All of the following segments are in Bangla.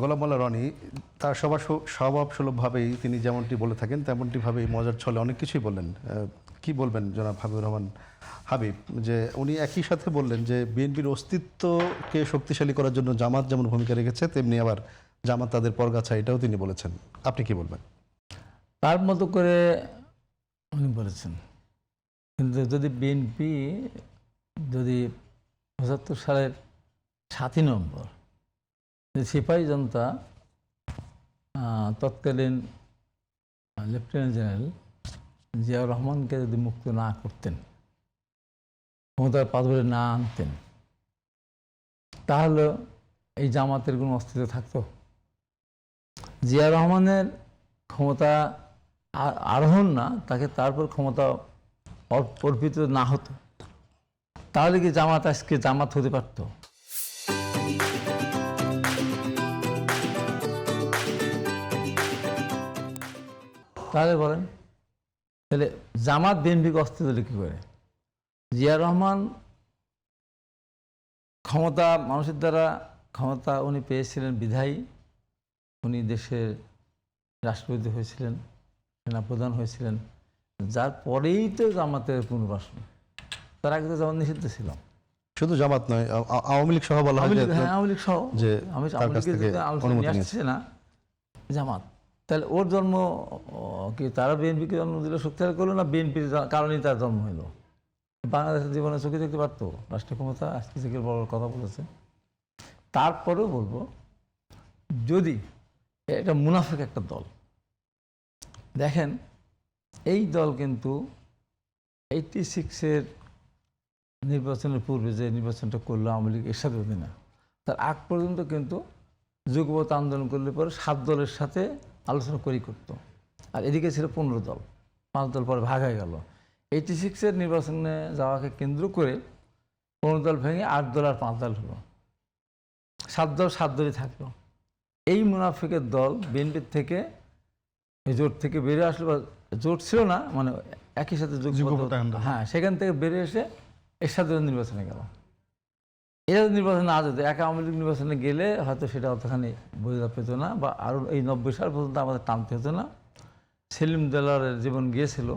গোলাম মোল্লা রনি তার স্বভাবসুলভভাবেই তিনি যেমনটি বলে থাকেন তেমনটিভাবেই মজার ছলে অনেক কিছুই বললেন। কি বলবেন জনাব হাবিবুর রহমান হাবিব, যে উনি একই সাথে বললেন যে বিএনপির অস্তিত্বকে শক্তিশালী করার জন্য জামাত যেমন ভূমিকা রেখেছে তেমনি আবার জামাত তাদের পরগাছা, এটাও তিনি বলেছেন। আপনি কি বলবেন? তার মতো করে উনি বলেছেন, কিন্তু যদি বিএনপি যদি ৭৫ সালের ৭ই নভেম্বর সিপাহী জনতা তৎকালীন লেফটেন্যান্ট জেনারেল জিয়াউর রহমানকে যদি মুক্ত না করতেন, ক্ষমতার পাদরে না আনতেন, তাহলে এই জামাতের কোনো অস্তিত্ব থাকতো? জিয়াউর রহমানের ক্ষমতা আরোহণ না, তাকে তারপর ক্ষমতা অর্পিত না হতো, তাহলে কি জামাত আজকে জামাত হতে পারত? তাহলে বলেন, তাহলে জামাত বিএনপিকে অস্তিত্ব কি করে? জিয়া রহমান ক্ষমতা মানুষের দ্বারা ক্ষমতা উনি পেয়েছিলেন বিধায়ী, উনি দেশের রাষ্ট্রপতি হয়েছিলেন, সেনাপ্রধান হয়েছিলেন, যার পরেই তো জামাতের পুনর্বাসন। তার আগে তো জামাত নিষিদ্ধ ছিল। শুধু জামাত নয়, আওয়ামী লীগ সহ বলা হয়, আওয়ামী লীগ সহ যে অনুমতি আসছে না জামাত। তাহলে ওর জন্ম কি তারা বিএনপিকে জন্ম দিল, শক্তিশালী করলো, না বিএনপির কারণেই তার জন্ম হইল? বাংলাদেশের জীবনে চোখে দেখতে পারতো রাষ্ট্রীয় ক্ষমতা, আজকে থেকে বড় কথা বলেছে। তারপরেও বলবো, যদি এটা মুনাফিক একটা দল, দেখেন এই দল কিন্তু 86-এর নির্বাচনের পূর্বে যে নির্বাচনটা করলো আওয়ামী লীগ এরশাদের অধীনে, তার আগ পর্যন্ত কিন্তু যুগপৎ আন্দোলন করলে পরে 7 দলের সাথে আলোচনা করতো। আর এদিকে ছিল 15 দল, 5 দল পরে ভাগ হয়ে গেল। 86-এর নির্বাচনে যাওয়াকে কেন্দ্র করে 15 দল ভেঙে 8 দল আর 5 দল হলো, 7 দলই থাকলো। এই মুনাফিকের দল বিএনপির থেকে এই জোট থেকে বেরিয়ে আসলো, বা জোট ছিল না, মানে একই সাথে হ্যাঁ, সেখান থেকে বেরিয়ে এসে এরশাদের নির্বাচনে গেল। এরা নির্বাচনে না যেত, এক আওয়ামী লীগ নির্বাচনে গেলে হয়তো সেটা অতখানি বোঝা পেত না, বা আরও এই 90 সাল পর্যন্ত আমাদের টানতে হতো না। সেলিম দেলারের জীবন গিয়েছিল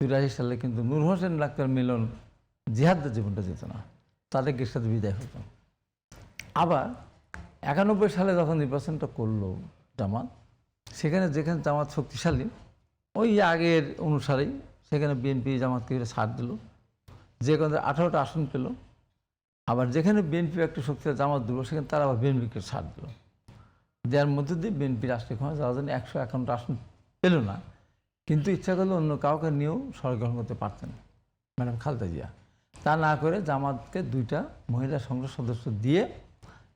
83 সালে, কিন্তু নূর হোসেন ডাক্তার মিলন জিহাদের জীবনটা যেত না, তাদেরকে সাথে বিদায় হতো। আবার 91 সালে যখন নির্বাচনটা করলো জামাত, সেখানে যেখানে জামাত শক্তিশালী, ওই আগের অনুসারেই সেখানে বিএনপি জামাতকে ছাড় দিল, যে কোনো 18টা আসন পেল। আবার যেখানে বিএনপি একটা শক্তিশালী জামাত দিল, সেখানে তারা আবার বিএনপিকে ছাড় দিল, যার মধ্যে দিয়ে বিএনপি রাষ্ট্রীয় ক্ষমতা যাওয়ার জন্য 151টা আসন পেল না। কিন্তু ইচ্ছা করলে অন্য কাউকে নিয়েও সরকার গঠন করতে পারতেন ম্যাডাম খালেদা জিয়া। তা না করে জামাতকে 2টা মহিলা সংসদ সদস্য দিয়ে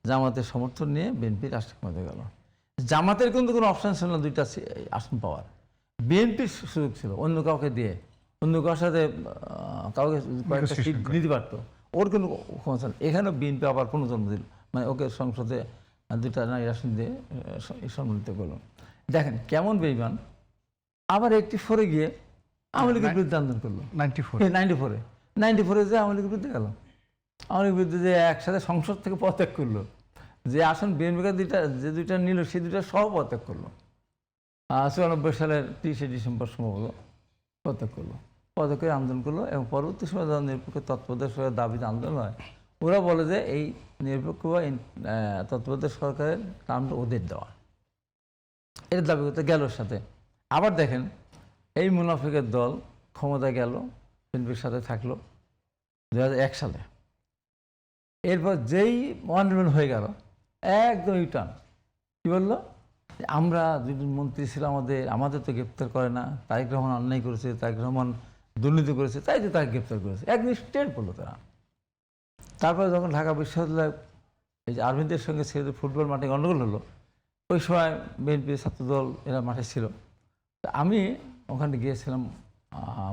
জামাতের সমর্থন নিয়ে বিএনপি রাষ্ট্রীয় ক্ষমতায় গেল। জামাতের কিন্তু কোনো অপশান ছিল না 2টা আসন পাওয়ার, বিএনপির সুযোগ ছিল অন্য কাউকে দিয়ে, অন্য কারোর সাথে কাউকে কয়েকটা সিট নিতে পারতো, ওর কোনো ক্ষমতা নেই। এখানেও বিএনপি আবার পুনর্জন্ম দিল, মানে ওকে সংসদে 2টা নারী আসন দিয়ে সম্মিলিত করলো। দেখেন কেমন বেইমান। আবার 84-এ গিয়ে আওয়ামী লীগের বিরুদ্ধে আন্দোলন করলো। 94-এ যে আওয়ামী লীগের বিরুদ্ধে গেল, আওয়ামী লীগের বিরুদ্ধে যে একসাথে সংসদ থেকে পদত্যাগ করলো, যে আসন বিএনপিকে যে 2টা নিল, সেই 2টা সহ পদত্যাগ করলো। 94 সালের 30শে ডিসেম্বর সম্ভবত পদত্যাগ করলো, পদত্যাগ করে আন্দোলন করলো। এবং পরবর্তী সময় যখন নিরপেক্ষ তত্ত্বাবধায়ক সরকারের দাবিতে আন্দোলন হয়, ওরা বলে যে এই নিরপেক্ষ বা তত্ত্বাবধায়ক সরকারের নামটা ওদের দেওয়া, এর দাবি করতে গেল সাথে। আবার দেখেন এই মুনাফিকের দল ক্ষমতায় গেল, বিএনপির সাথে থাকলো 2001 সালে। এরপর যেই মহানির্বাচন হয়ে গেল, একদম ইউটার্ন। কি বললো? আমরা 2জন মন্ত্রী ছিল, আমাদের তো গ্রেপ্তার করে না, তারেক রহমান অন্যায় করেছে, তারেক রহমান দুর্নীতি করেছে, তাই তো তাকে গ্রেপ্তার করেছে, একদিন স্টেট বললো তারা। তারপরে যখন ঢাকা বিশ্ববিদ্যালয় এই যে আর্মিদের সঙ্গে ছেলেদের ফুটবল মাঠে গণ্ডগোল হলো, ওই সময় বিএনপি ছাত্রদল এরা মাঠে ছিল। আমি ওখানে গিয়েছিলাম,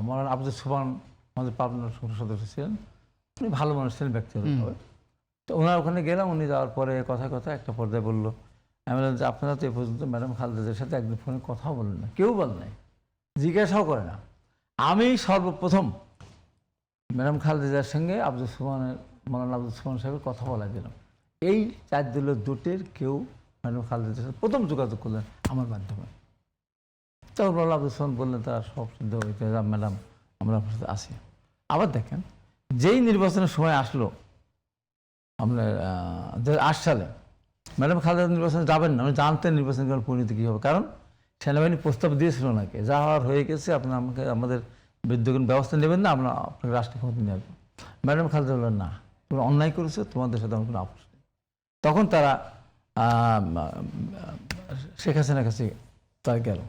মৌলানা আব্দুল সুবহান আমাদের পাবনার সদস্য ছিলেন, উনি ভালো মানুষ ছিলেন ব্যক্তিগতভাবে। তো ওনার ওখানে গেলাম, উনি যাওয়ার পরে কথা একটা পর্যায়ে বললো, আমি বললাম যে আপনারা তো এ পর্যন্ত ম্যাডাম খালেদাদের সাথে একদিন ফোনে কথাও বলেন না, কেউ বলে নাই, জিজ্ঞাসাও করে না। আমি সর্বপ্রথম ম্যাডাম খালেদার সঙ্গে মৌলানা আব্দুল সুবহান সাহেবের কথা বলা দিলাম। এই 4 দলের জোটের কেউ ম্যাডাম খালেদার সাথে প্রথম যোগাযোগ করলেন আমার মাধ্যমে। তখন আব্দুল সালাম বললেন তারা সব সিদ্ধ হইতে, ম্যাডাম আমরা আপনার সাথে আসি। আবার দেখেন, যেই নির্বাচনের সময় আসলো আপনার 2008 সালে, ম্যাডাম খালেদা নির্বাচনে যাবেন না, উনি জানতেন নির্বাচন পরিণতি কী হবে, কারণ সেনাবাহিনী প্রস্তাব দিয়েছিল ওনাকে, যা হওয়ার হয়ে গেছে, আপনি আমাদের বিরুদ্ধে কোনো ব্যবস্থা নেবেন না, আমরা আপনাকে রাষ্ট্রীয় ক্ষমতা নিয়ে আসবো। ম্যাডাম খালেদা বললেন না, তোমরা অন্যায় করেছো, তোমাদের সাথে আমার কোনো আপোষ নেই। তখন তারা শেখ হাসিনার কাছে তারা গেল,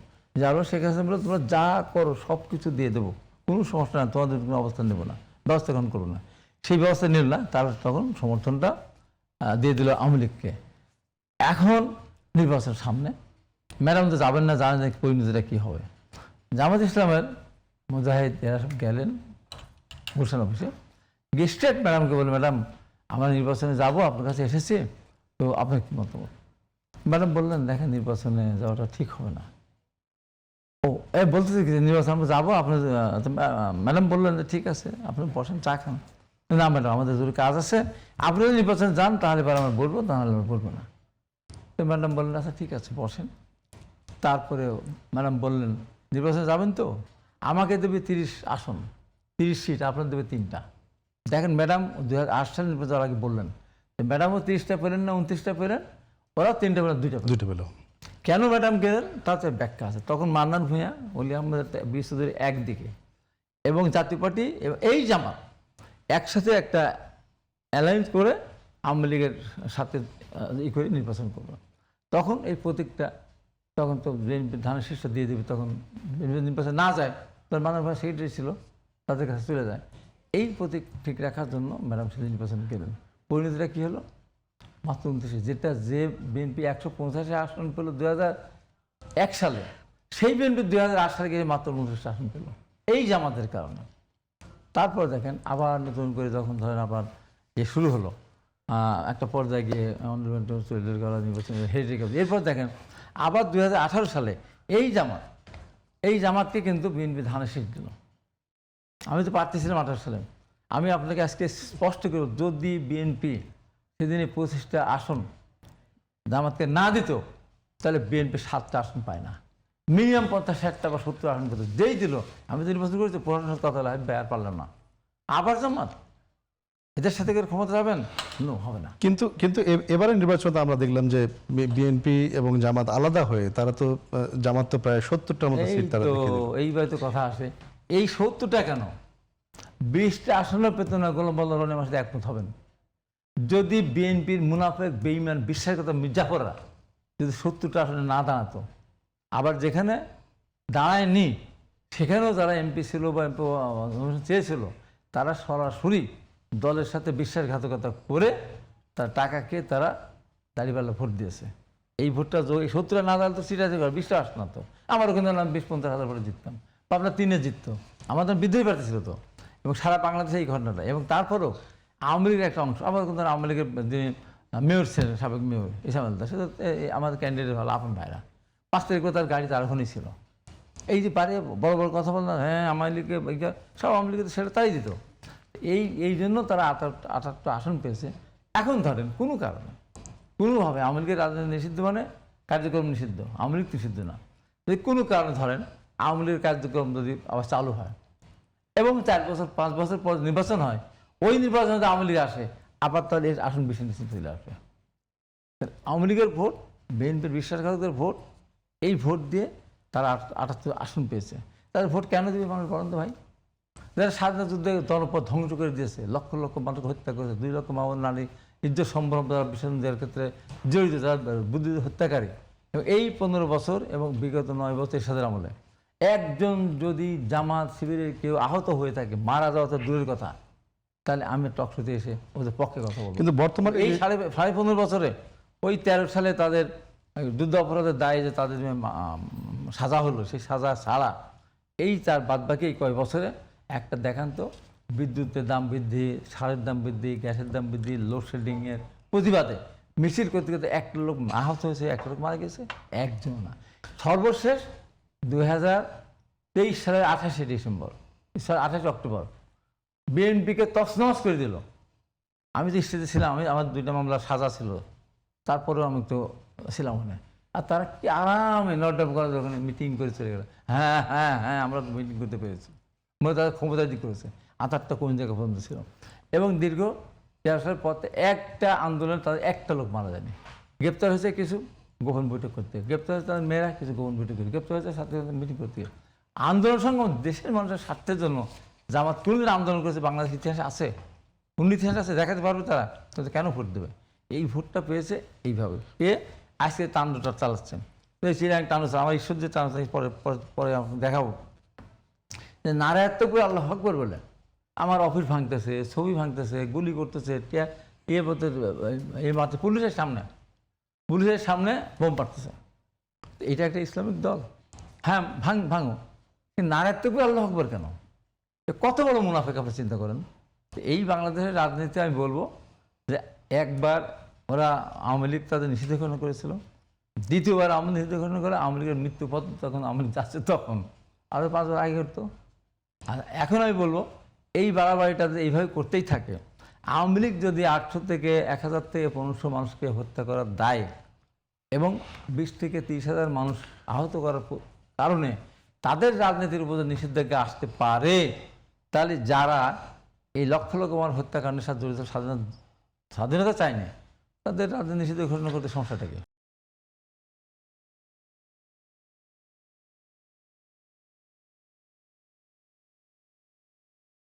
যারও শেখ হাসিনা বলল তোমরা যা করো সব কিছু দিয়ে দেবো, কোনো সমস্যা না, তোমাদের কোনো অবস্থান নেবো না, ব্যবস্থা গ্রহণ করবো না। সেই ব্যবস্থা নিল না, তারা তখন সমর্থনটা দিয়ে দিল আওয়ামী লীগকে। এখন নির্বাচনের সামনে ম্যাডাম তো যাবেন না, জানেন না পরিণতিটা কী হবে। জামাত ইসলামের মুজাহিদ এরা সব গেলেন গুলশান অফিসে, গিয়ে স্ট্রেট ম্যাডামকে বলে, ম্যাডাম আমরা নির্বাচনে যাব, আপনার কাছে এসেছি, তো আপনার কী মতামত? ম্যাডাম বললেন দেখেন নির্বাচনে যাওয়াটা ঠিক হবে না। ও বলতেছে কি নির্বাচন আমরা যাবো, আপনার ম্যাডাম বললেন যে ঠিক আছে আপনি বসেন, চা খান। না ম্যাডাম আমাদের জরুরি কাজ আছে, আপনি যদি নির্বাচনে যান তাহলে এবার আমরা বলবো, তাহলে আমরা বলবো না। তো ম্যাডাম বললেন আচ্ছা ঠিক আছে বসেন। তারপরে ম্যাডাম বললেন নির্বাচনে যাবেন তো, আমাকে দেবে 30 আসন, 30 সিট, আপনার দেবে 3টা। দেখেন ম্যাডাম 2008 সালে নির্বাচন আগে বললেন, ম্যাডামও 30টা পেলেন না 29টা পেলেন, ওরা 3টা পেলেন, 2টা পেল। কেন ম্যাডাম গেলেন তাতে ব্যাখ্যা আছে। তখন মান্নান ভূঁইয়া, ওলি আহমেদ বিশ্বদের একদিকে এবং জাতীয় পার্টি এবং এই জামাত একসাথে একটা অ্যালায়েন্স করে আওয়ামী লীগের সাথে করে নির্বাচন করবে। তখন এই প্রতীকটা, তখন তো ধানের শীর্ষ দিয়ে দেবে, তখন নির্বাচন না যায়, তখন মান্নান ভূঁইয়া সেক্রেটারি ছিল, তাদের কাছে চলে যায়। এই প্রতীক ঠিক রাখার জন্য ম্যাডাম সেদিন নির্বাচন গেলেন। পরিণতিটা কী হলো? মাত্র 29, যেটা যে বিএনপি 185 আসন পেল 2001 সালে, সেই বিএনপি 2008 সালে গিয়ে মাত্র 29 আসন পেল এই জামাতের কারণে। তারপর দেখেন আবার নতুন করে যখন ধরেন আবার শুরু হলো, একটা পর্যায়ে গিয়ে নির্বাচন হেরিটেজ, এরপর দেখেন আবার 2018 সালে এই জামাতকে কিন্তু বিএনপি ধানের শীষ দিল। আমি তো পারতেছিলাম 28 সালে। আমি আপনাকে আজকে স্পষ্ট করব, যদি বিএনপি সেদিনে 25টা আসন জামাতকে না দিত, তাহলে বিএনপি 7টা আসন পায় না, মিনিমাম 50-60টা বা 70 আসন পেত। যেই দিল, আমি তো নির্বাচন করেছি, প্রশাসনের কথা আর পারলাম না, আবার জামাত এদের সাথে করে ক্ষমতা যাবেন, হবে না। কিন্তু এবারে নির্বাচনে আমরা দেখলাম যে বিএনপি এবং জামাত আলাদা হয়ে, তারা তো জামাত তো প্রায় 70টার মতো সিট তারা জিতে দিল। এইবার তো কথা আসে, এই 70টা কেন 20টা আসনও পেত না, গোলাম মোল্লা রনি আমার সাথে একমত হবেন। যদি বিএনপির মুনাফেক বেঈমান বিশ্বাসঘাতক মির্জাফররা যদি 70টা আসনে না দাঁড়াতো, আবার যেখানে দাঁড়ায়নি সেখানেও যারা এমপি ছিল বা এমপি চেয়েছিল, তারা সরাসরি দলের সাথে বিশ্বাসঘাতকতা করে তার টাকাকে তারা দাঁড়িপাল্লা ভোট দিয়েছে। এই ভোটটা এই 70টা না দাঁড়ালে তো সিট আছে 20টা আসতো না তো, আমার ওখানে 20-50 হাজার ভোটে জিততাম, পাবনা 3-এ জিততো, আমাদের বিদ্রোহী প্রার্থী ছিল তো, এবং সারা বাংলাদেশে এই ঘটনাটা। এবং তারপরেও আওয়ামী লীগের একটা অংশ, আমার কিন্তু আওয়ামী লীগের যিনি মেয়র ছিলেন, সাবেক মেয়র ইসাম আলদা, সে আমাদের ক্যান্ডিডেট হলো আপন ভাইরা, 5 তারিখ করে তার গাড়ি তার ওখানেই ছিল। এই যে পারে বড় বড় কথা বললাম, হ্যাঁ আওয়ামী লীগকে সব আওয়ামী লীগকে সেটা তাই দিত। এই জন্য তারা 68টা আসন পেয়েছে। এখন ধরেন কোনো কারণে কোনোভাবে আওয়ামী লীগের রাজনীতি নিষিদ্ধ মানে কার্যক্রম নিষিদ্ধ, আওয়ামী লীগ নিষিদ্ধ না, যদি কোনো কারণে ধরেন আওয়ামী লীগের কার্যক্রম যদি আবার চালু হয় এবং 4 বছর 5 বছর পর নির্বাচন হয়, ওই নির্বাচনে যদি আওয়ামী লীগ আসে, আবার তাহলে এর আসন বেশি নিশ্চিত চলে আসবে। আওয়ামী লীগের ভোট, বিএনপির বিশ্বাসঘাতকদের ভোট, এই ভোট দিয়ে তারা 78 আসন পেয়েছে। তাদের ভোট কেন দেবে মানুষ বলেন তো ভাই? যারা স্বাধীনতা যুদ্ধে জনপদ ধ্বংস করে দিয়েছে, লক্ষ লক্ষ মানুষকে হত্যা করেছে, 2 লক্ষ মা নারী ইজ্জত সম্ভ্রম যারা বিসর্জন দেওয়ার ক্ষেত্রে জড়িত, যারা বুদ্ধি হত্যাকারী, এবং এই 15 বছর এবং বিগত 9 বছর এরশাদের আমলে একজন যদি জামাত শিবিরের কেউ আহত হয়ে থাকে, মারা যাওয়া তো দূরের কথা, তাহলে আমি টকশোতে এসে ওদের পক্ষে কথা বলবো। কিন্তু বর্তমানে এই 15.5 বছরে ওই 13 সালে তাদের যুদ্ধ অপরাধের দায়ে যে তাদের সাজা হলো, সেই সাজা ছাড়া এই তার বাদবাকি এই কয় বছরে একটা দেখান তো বিদ্যুতের দাম বৃদ্ধি, সারের দাম বৃদ্ধি, গ্যাসের দাম বৃদ্ধি, লোডশেডিংয়ের প্রতিবাদে মিছিল করতে করতে একটা লোক আহত হয়েছে, একটা লোক মারা গেছে, একজন না। সর্বশেষ 2023 সালের 28শে ডিসেম্বর, 28 অক্টোবর বিএনপিকে তছনছ করে দিল। আমি তো স্টেজে ছিলাম, আমার 2টা মামলার সাজা ছিল, তারপরেও আমি তো ছিলাম ওখানে। আর তারা কি আরামে নটডাপ করার ওখানে মিটিং করে চলে গেল। হ্যাঁ হ্যাঁ হ্যাঁ, আমরা মিটিং করতে পেরেছি, মানে তারা ক্ষমতা দিক করেছে। আতারটা কোন জায়গা পর্যন্ত ছিল। এবং দীর্ঘ 13 সালের পথে একটা আন্দোলন তাদের একটা লোক মারা যায়নি। গ্রেপ্তার হয়েছে কিছু গোপন বৈঠক করতে, গ্রেপ্তার হয়েছে তাদের মেয়েরা কিছু গোপন বৈঠক করতে, গ্রেপ্তার হয়েছে সাথে সাথে মিটিং করতে। আন্দোলন সংগ্রাম দেশের মানুষের স্বার্থের জন্য জামাত কোনদিন আন্দোলন করেছে বাংলাদেশ ইতিহাসে আছে? উন্নত ইতিহাস আছে? দেখাতে পারবে তারা? তো কেন ভোট দেবে? এই ভোটটা পেয়েছে এইভাবে, পেয়ে আজকে তাণ্ডবটা চালাচ্ছেন। চিরাং তাণ্ডব, আমার ঈশ্বর যে তাণ্ডব পরে পরে পরে দেখাবো যে নারায়ত্ব করে আল্লাহ আকবর বলে আমার অফিস ভাঙতেছে, ছবি ভাঙতেছে, গুলি করতেছে, ইয়ে বলতে এই মাত্র পুলিশের সামনে বোম পাড়তেছে। এটা একটা ইসলামিক দল? হ্যাঁ, ভাঙো, কিন্তু নারায়ত্ব করে আল্লাহ আকবর কেন? কত বড় মুনাফেক আপনি চিন্তা করেন। এই বাংলাদেশের রাজনীতি আমি বলবো যে একবার ওরা আওয়ামী লীগ তাদের নিষিদ্ধ ঘোষণা করেছিল, দ্বিতীয়বার আওয়ামী লীগ নিষিদ্ধ ঘোষণা করে আওয়ামী লীগের মৃত্যুপথ তখন আওয়ামী লীগ যাচ্ছে, তখন আরও 5 বছর আগে করতো। আর এখন আমি বলবো এই বাড়াবাড়িটা এইভাবে করতেই থাকে। আওয়ামী লীগ যদি 800 থেকে 1000 থেকে 1500 মানুষকে হত্যা করার দায় এবং 20 থেকে 30,000 মানুষ আহত করার কারণে তাদের রাজনীতির উপর নিষেধাজ্ঞা আসতে পারে, তাহলে যারা এই লক্ষ লক্ষ মানুষ হত্যাকাণ্ডের সাথে জড়িত স্বাধীনতা চায় না, তাদের রাজনীতি নিষিদ্ধ ঘোষণা করতে সমস্যাটাকে